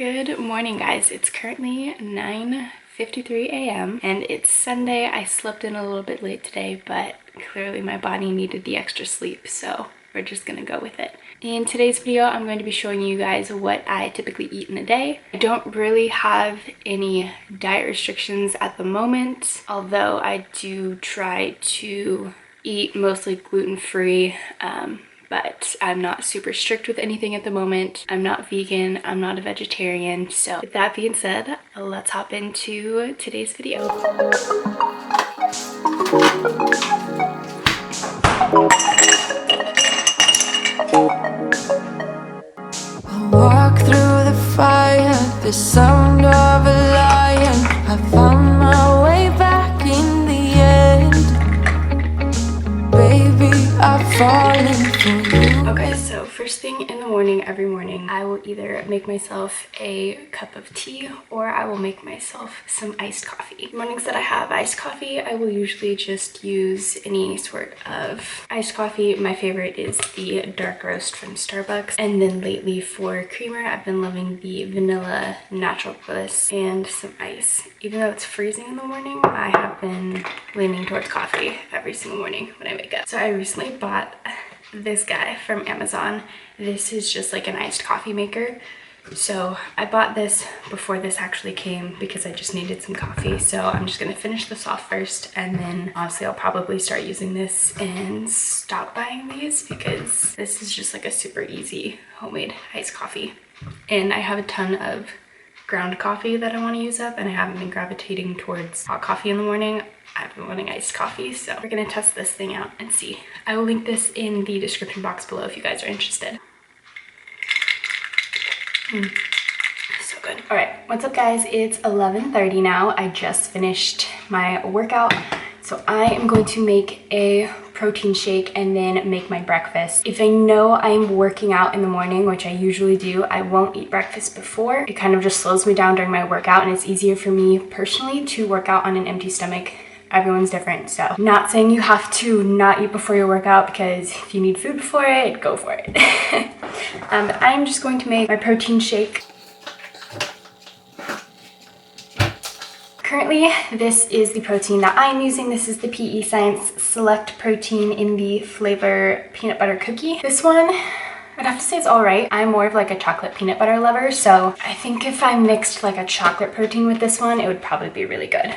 Good morning, guys. It's currently 9:53 a.m. and it's Sunday. I slept in a little bit late today, but clearly my body needed the extra sleep, so we're just gonna go with it. In today's video, I'm going to be showing you guys what I typically eat in a day. I don't really have any diet restrictions at the moment, although I do try to eat mostly gluten-free, but I'm not super strict with anything at the moment. I'm not vegan, I'm not a vegetarian. So with that being said, let's hop into today's video. I walk through the fire, the sound of a lion. I found my way back in the end. Baby, I've fallen for you. Okay, so first thing in the morning, every morning, I will either make myself a cup of tea or I will make myself some iced coffee. Mornings that I have iced coffee, I will usually just use any sort of iced coffee. My favorite is the dark roast from Starbucks. And then lately for creamer, I've been loving the vanilla natural bliss and some ice. Even though it's freezing in the morning, I have been leaning towards coffee every single morning when I wake up. So I recently bought this guy from Amazon. This is just like an iced coffee maker. So I bought this before this actually came because I just needed some coffee. So I'm just gonna finish this off first, and then honestly I'll probably start using this and stop buying these because this is just like a super easy homemade iced coffee. And I have a ton of ground coffee that I want to use up, and I haven't been gravitating towards hot coffee in the morning. I've been wanting iced coffee, so we're gonna test this thing out and see. I will link this in the description box below if you guys are interested. So good. All right, what's up guys? It's 11:30 now. I just finished my workout. So I am going to make a protein shake and then make my breakfast. If I know I'm working out in the morning, which I usually do, I won't eat breakfast before. It kind of just slows me down during my workout, and it's easier for me personally to work out on an empty stomach. Everyone's different, so not saying you have to not eat before your workout, because if you need food before it, go for it. But I'm just going to make my protein shake. Currently, this is the protein that I'm using. This is the PE Science Select Protein in the flavor peanut butter cookie. This one, I'd have to say it's all right. I'm more of like a chocolate peanut butter lover, so I think if I mixed like a chocolate protein with this one, it would probably be really good.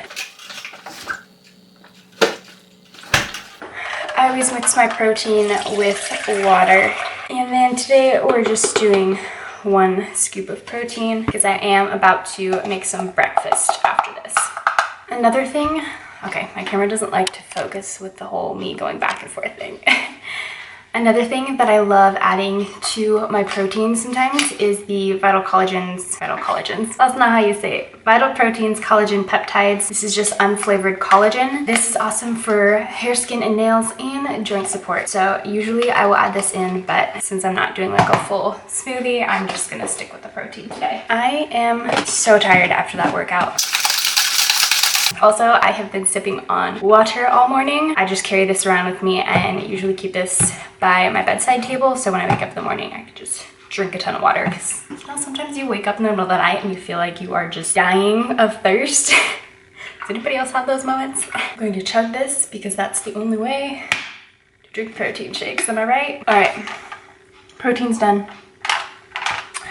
I always mix my protein with water. And then today we're just doing 1 scoop of protein because I am about to make some breakfast after this. Another thing, okay, my camera doesn't like to focus with the whole me going back and forth thing. Another thing that I love adding to my protein sometimes is the Vital Proteins, that's not how you say it. Vital Proteins Collagen Peptides. This is just unflavored collagen. This is awesome for hair, skin, and nails, and joint support. So usually I will add this in, but since I'm not doing like a full smoothie, I'm just gonna stick with the protein today. I am so tired after that workout. Also, I have been sipping on water all morning. I just carry this around with me and usually keep this by my bedside table, so when I wake up in the morning, I can just drink a ton of water, because you know, sometimes you wake up in the middle of the night and you feel like you are just dying of thirst. Does anybody else have those moments? I'm going to chug this because that's the only way to drink protein shakes, am I right? All right, protein's done.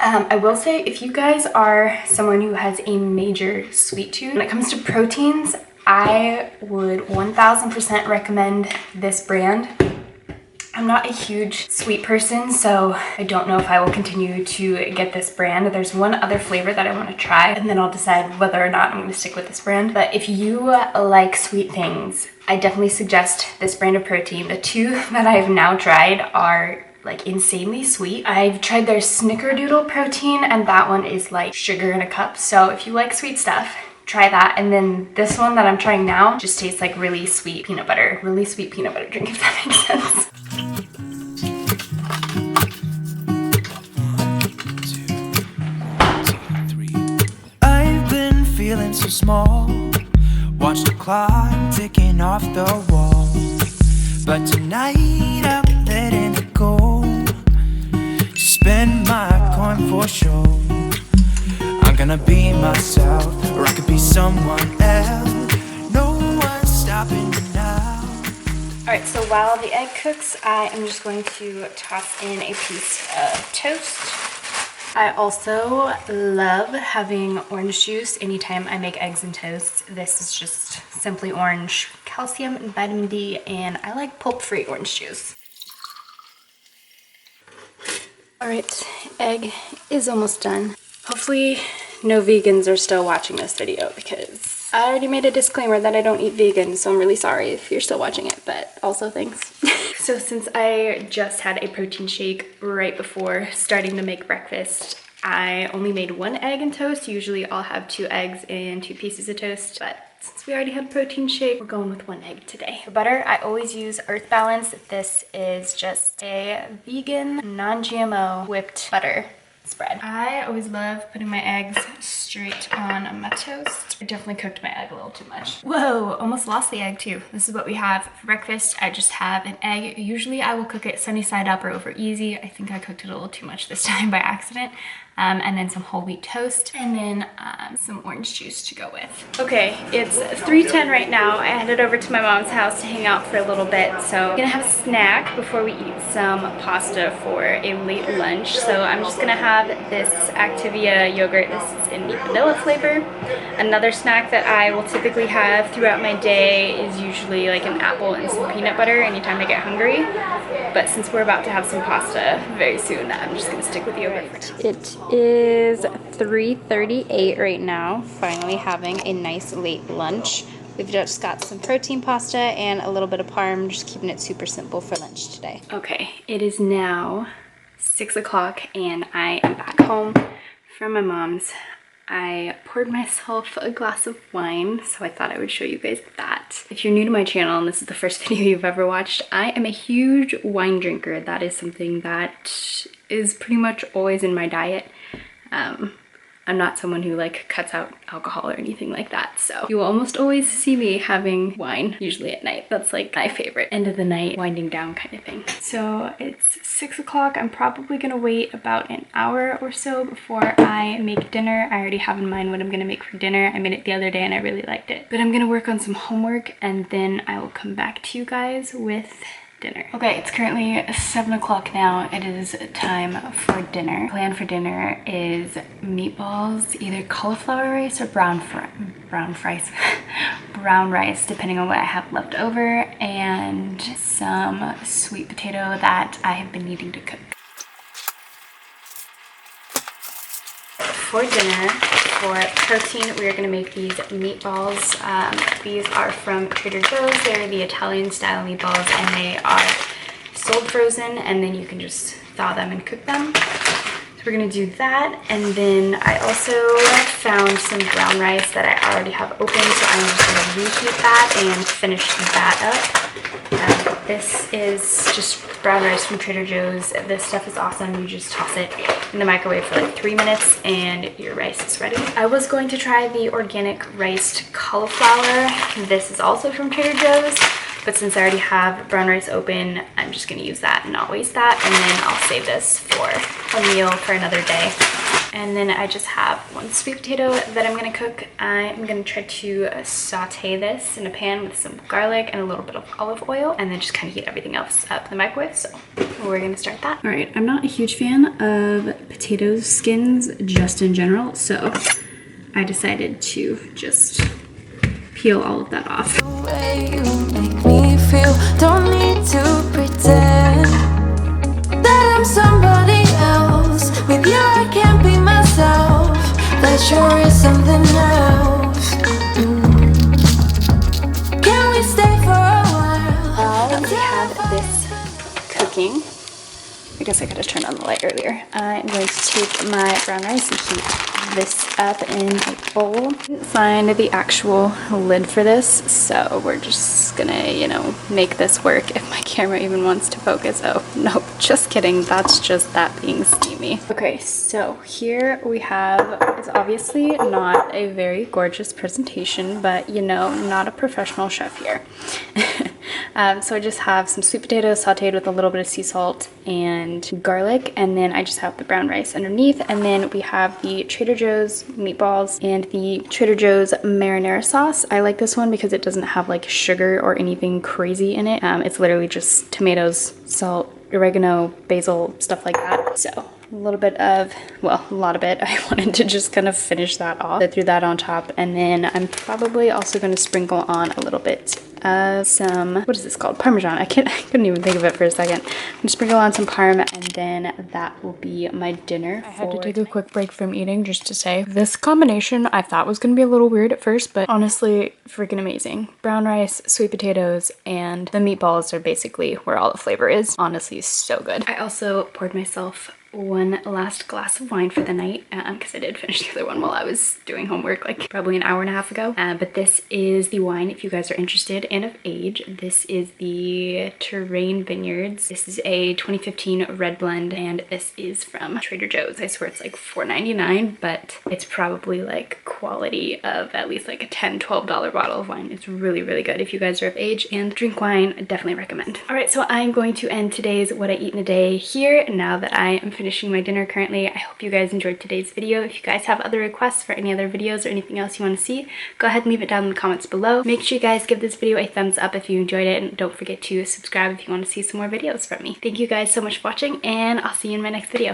I will say, if you guys are someone who has a major sweet tooth, when it comes to proteins, I would 1000% recommend this brand. I'm not a huge sweet person, so I don't know if I will continue to get this brand. There's one other flavor that I want to try, and then I'll decide whether or not I'm going to stick with this brand. But if you like sweet things, I definitely suggest this brand of protein. The two that I have now tried are like insanely sweet. I've tried their Snickerdoodle protein, and that one is like sugar in a cup. So if you like sweet stuff, try that. And then this one that I'm trying now just tastes like really sweet peanut butter drink, if that makes sense. I've been feeling so small. Watch the clock ticking off the wall. But tonight I'm letting it go. Spend my coin for sure. gonna be myself, or I could be someone else. No one's stopping me now. Alright, so while the egg cooks, I am just going to toss in a piece of toast. I also love having orange juice anytime I make eggs and toast. This is just simply orange, calcium and vitamin D, and I like pulp-free orange juice. Alright, egg is almost done. Hopefully no vegans are still watching this video because I already made a disclaimer that I don't eat vegan, so I'm really sorry if you're still watching it, but also thanks. So since I just had a protein shake right before starting to make breakfast, I only made 1 egg and toast. Usually I'll have 2 eggs and 2 pieces of toast, but since we already had a protein shake, we're going with 1 egg today. For butter, I always use Earth Balance. This is just a vegan, non-GMO whipped butter spread. I always love putting my eggs straight on my toast. I definitely cooked my egg a little too much. Whoa, almost lost the egg too. This is what we have for breakfast. I just have an egg. Usually I will cook it sunny side up or over easy. I think I cooked it a little too much this time by accident. And then some whole wheat toast, and then some orange juice to go with. Okay, it's 3:10 right now. I headed over to my mom's house to hang out for a little bit, so I'm gonna have a snack before we eat some pasta for a late lunch. So I'm just gonna have this Activia yogurt. This is in the vanilla flavor. Another snack that I will typically have throughout my day is usually like an apple and some peanut butter anytime I get hungry. But since we're about to have some pasta very soon, I'm just gonna stick with yogurt for now. It is 3:38 right now, finally having a nice late lunch. We've just got some protein pasta and a little bit of parm, just keeping it super simple for lunch today. Okay, it is now 6 o'clock and I am back home from my mom's. I poured myself a glass of wine, so I thought I would show you guys that. If you're new to my channel and this is the first video you've ever watched, I am a huge wine drinker. That is something that is pretty much always in my diet. I'm not someone who like cuts out alcohol or anything like that, so you will almost always see me having wine, usually at night. That's like my favorite end of the night winding down kind of thing. So it's 6 o'clock. I'm probably gonna wait about an hour or so before I make dinner. I already have in mind what I'm gonna make for dinner. I made it the other day and I really liked it. But I'm gonna work on some homework and then I will come back to you guys with dinner. Okay, it's currently 7 o'clock now. It is time for dinner. Plan for dinner is meatballs, either cauliflower rice or brown rice, depending on what I have left over, and some sweet potato that I have been needing to cook. For dinner, for protein, we are going to make these meatballs. These are from Trader Joe's. They're the Italian style meatballs and they are sold frozen, and then you can just thaw them and cook them. So we're going to do that, and then I also found some brown rice that I already have open, so I'm just going to reheat that and finish that up. This is just brown rice from Trader Joe's. This stuff is awesome. You just toss it in the microwave for like 3 minutes and your rice is ready. I was going to try the organic riced cauliflower. This is also from Trader Joe's, but since I already have brown rice open, I'm just gonna use that and not waste that, and then I'll save this for a meal for another day. And then I just have 1 sweet potato that I'm gonna cook. I'm gonna try to saute this in a pan with some garlic and a little bit of olive oil, and then just kind of heat everything else up in the microwave. So we're gonna start that. All right, I'm not a huge fan of potato skins just in general, so I decided to just peel all of that off. The way you make me feel, don't need to pretend that I'm somebody else. With you I can't be myself. That sure is something else. Can we stay for a while? While we have this cooking, I guess I could have turned on the light earlier. I'm going to take my brown rice and heat this up in a bowl. I didn't find the actual lid for this, so we're just gonna, you know, make this work if my camera even wants to focus. Oh, nope, just kidding. That's just that being steamy. Okay, so here we have, it's obviously not a very gorgeous presentation, but you know, not a professional chef here. So I just have some sweet potatoes sauteed with a little bit of sea salt and garlic, and then I just have the brown rice underneath, and then we have the Trader Joe's meatballs and the Trader Joe's marinara sauce. I like this one because it doesn't have like sugar or anything crazy in it. It's literally just tomatoes, salt, oregano, basil, stuff like that. So a little bit of, well, a lot of it. I wanted to just kind of finish that off. I threw that on top, and then I'm probably also going to sprinkle on a little bit of some, what is this called? Parmesan. I couldn't even think of it for a second. I'm gonna sprinkle on some parm, and then that will be my dinner. I had to take a quick break from eating just to say this combination I thought was gonna be a little weird at first, but honestly, freaking amazing. Brown rice, sweet potatoes, and the meatballs are basically where all the flavor is. Honestly, so good. I also poured myself one last glass of wine for the night because I did finish the other one while I was doing homework like probably an hour and a half ago. But this is the wine if you guys are interested and of age. This is the Terrain Vineyards. This is a 2015 red blend, and this is from Trader Joe's. I swear it's like $4.99, but it's probably like quality of at least like a $10-12 bottle of wine. It's really, really good. If you guys are of age and drink wine, I definitely recommend. All right, so I'm going to end today's What I Eat in a Day here now that I am finishing my dinner currently. I hope you guys enjoyed today's video. If you guys have other requests for any other videos or anything else you want to see, go ahead and leave it down in the comments below. Make sure you guys give this video a thumbs up if you enjoyed it, and don't forget to subscribe if you want to see some more videos from me. Thank you guys so much for watching, and I'll see you in my next video.